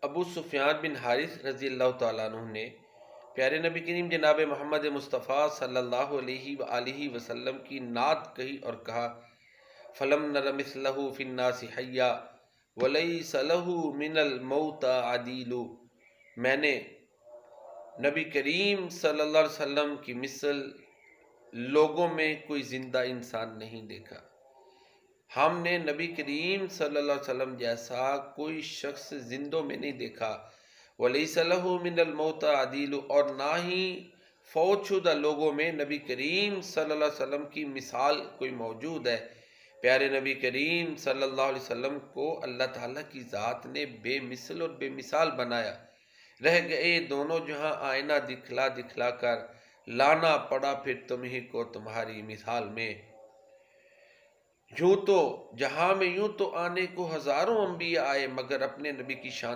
ابو سفیان بن حارث رضی اللہ تعالیٰ عنہ نے پیارے نبی کریم جناب محمد مصطفیٰ صلی اللہ علیہ وآلہ وسلم کی نعت کہی اور کہا فَلَمْ نَرَ مِثْلَهُ فِي النَّاسِ حَيًّا وَلَيْسَ لَهُ مِنَ الْمَوْتِ عَدِيلٌ۔ میں نے نبی کریم صلی اللہ علیہ وسلم کی مثل لوگوں میں کوئی زندہ انسان نہیں دیکھا۔ ہم نے نبی کریم صلی اللہ علیہ وسلم جیسا کوئی شخص زندوں میں نہیں دیکھا۔ وَلَيْسَ لَهُ مِنَ الْمَوْتِ عَدِيلٌ، اور نہ ہی فوت شدہ لوگوں میں نبی کریم صلی اللہ علیہ وسلم کی مثال کوئی موجود ہے۔ پیارے نبی کریم صلی اللہ علیہ وسلم کو اللہ تعالیٰ کی ذات نے بے مثل اور بے مثال بنایا۔ رہ گئے دونوں جہاں آئینہ دکھلا دکھلا کر، لانا پڑا پھر تمہیں کو تمہاری مثال میں۔ یوں تو جہاں میں یوں تو آنے کو ہزاروں انبیاء آئے، مگر اپنے نبی کی شان